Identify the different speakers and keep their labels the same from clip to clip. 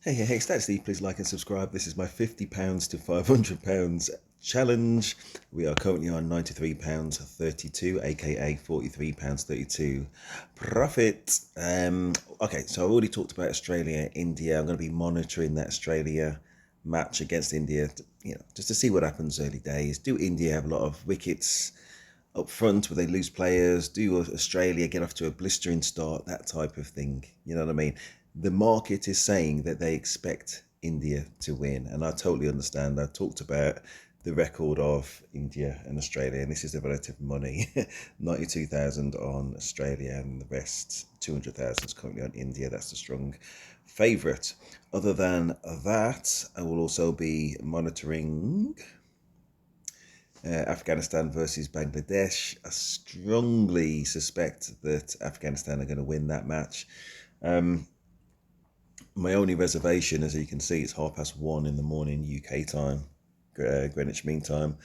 Speaker 1: Hey, Stat Steve, please like and subscribe. This is my £50 to £500 challenge. We are currently on £93.32, aka £43.32 profit. Okay, so I've already talked about Australia, India. I'm going to be monitoring that Australia match against India, just to see what happens early days. Do India have a lot of wickets up front where they lose players? Do Australia get off to a blistering start? That type of thing. You know what I mean? The market is saying that they expect India to win, and I totally understand. I talked about the record of India and Australia, and this is the relative money. 92,000 on Australia, and the rest 200,000 is currently on India. That's the strong favourite. Other than that, I will also be monitoring Afghanistan versus Bangladesh. I strongly suspect that Afghanistan are going to win that match. My only reservation, as you can see, it's 1:30 in the morning UK time, Greenwich Mean Time.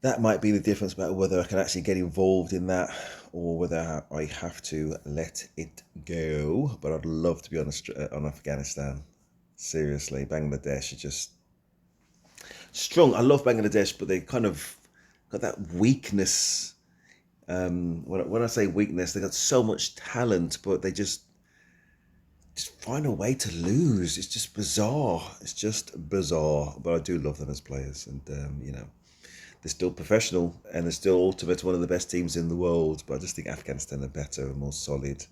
Speaker 1: That might be the difference about whether I can actually get involved in that or whether I have to let it go. But I'd love to be on Afghanistan. Seriously, Bangladesh is just strong. I love Bangladesh, but they kind of got that weakness. When I say weakness, they got so much talent, but they just find a way to lose. It's just bizarre. It's just bizarre. But I do love them as players, and they're still professional, and they're still ultimate one of the best teams in the world. But I just think Afghanistan are better and more solid.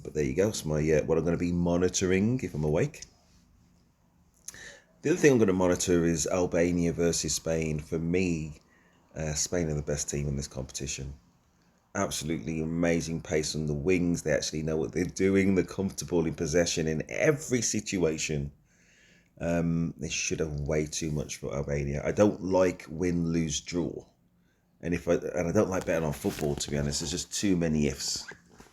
Speaker 1: But there you go. So what I'm going to be monitoring if I'm awake. The other thing I'm going to monitor is Albania versus Spain. For me, Spain are the best team in this competition. Absolutely amazing pace on the wings. They actually know what they're doing. They're comfortable in possession in every situation. They should have way too much for Albania. I don't like win, lose, draw, and I don't like betting on football, to be honest. There's just too many ifs,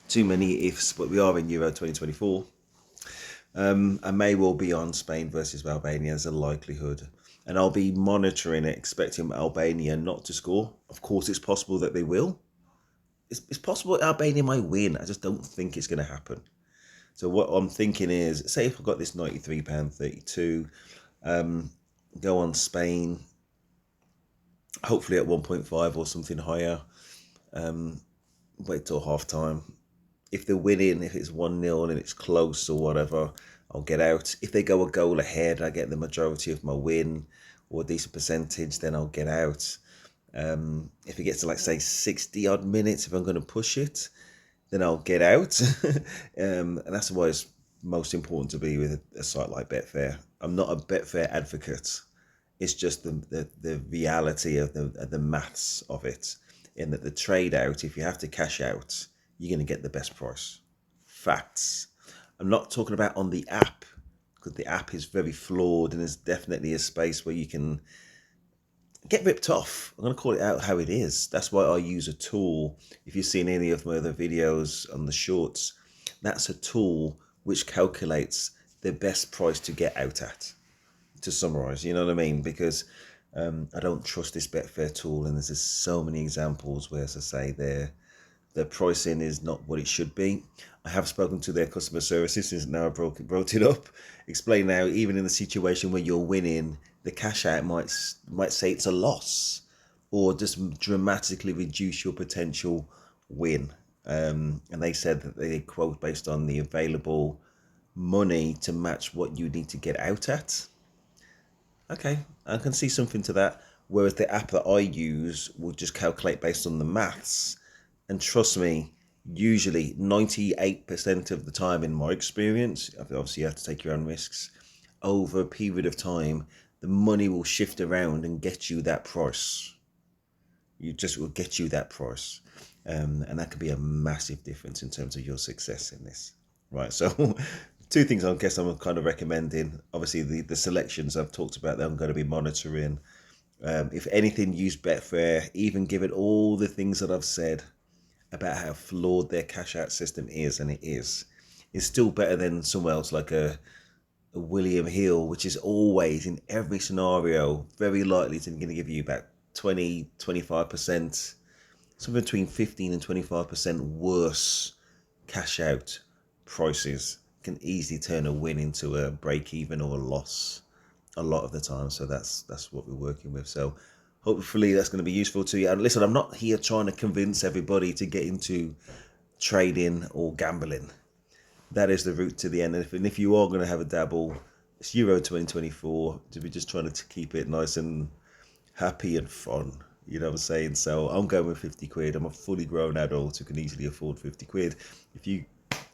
Speaker 1: too many ifs. But we are in Euro 2024. I may well be on Spain versus Albania as a likelihood, and I'll be monitoring it, expecting Albania not to score. Of course, it's possible that they will. It's possible Albania might win. I just don't think it's going to happen. So what I'm thinking is, say if I got this £93.32, go on Spain, hopefully at 1.5 or something higher. Wait till half time. If they're winning, if it's 1-0 and it's close or whatever, I'll get out. If they go a goal ahead, I get the majority of my win or a decent percentage, then I'll get out. If it gets to, like, say, 60 odd minutes, if I'm going to push it, then I'll get out. And that's why it's most important to be with a site like Betfair. I'm not a Betfair advocate. It's just the reality of the maths of it, in that the trade out, if you have to cash out, you're going to get the best price. Facts. I'm not talking about on the app, because the app is very flawed, and there's definitely a space where you can get ripped off. I'm going to call it out how it is. That's why I use a tool. If you've seen any of my other videos on the shorts, that's a tool which calculates the best price to get out at, to summarize. You know what I mean? Because I don't trust this Betfair tool, and there's just so many examples where, as I say, their pricing is not what it should be. I have spoken to their customer services since now I brought it up. Explain now, even in the situation where you're winning, the cash out might say it's a loss, or just dramatically reduce your potential win. And they said that they quote based on the available money to match what you need to get out at. Okay, I can see something to that. Whereas the app that I use will just calculate based on the maths. And trust me, usually 98% of the time, in my experience, obviously you have to take your own risks, over a period of time, the money will shift around and get you that price. You just will get you that price. And that could be a massive difference in terms of your success in this. Right, so two things I guess I'm kind of recommending. Obviously, the selections I've talked about that I'm going to be monitoring. If anything, use Betfair. Even given all the things that I've said about how flawed their cash out system is, and it is, it's still better than somewhere else like a William Hill, which is always in every scenario very likely to going to give you about 20-25%, something between 15 and 25% worse cash out prices can easily turn a win into a break even or a loss a lot of the time. So that's what we're working with. So hopefully that's going to be useful to you. And listen, I'm not here trying to convince everybody to get into trading or gambling. That is the route to the end. And if you are going to have a dabble, it's Euro 2024. To be just trying to keep it nice and happy and fun. You know what I'm saying? So I'm going with 50 quid. I'm a fully grown adult who can easily afford 50 quid. If you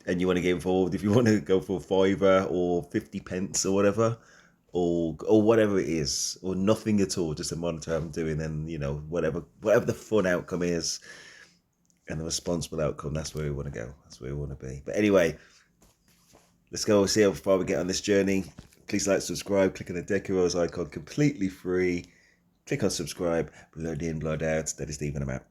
Speaker 1: want to get involved, if you want to go for a fiver or 50 pence or whatever, or whatever it is, or nothing at all, just a monitor I'm doing, then whatever the fun outcome is and the responsible outcome, that's where we want to go. That's where we want to be. But anyway, let's go see how far we get on this journey. Please like, subscribe, click on the Deck Heroes icon, completely free. Click on subscribe. Blood in, blood out. That is Stephen. I'm out.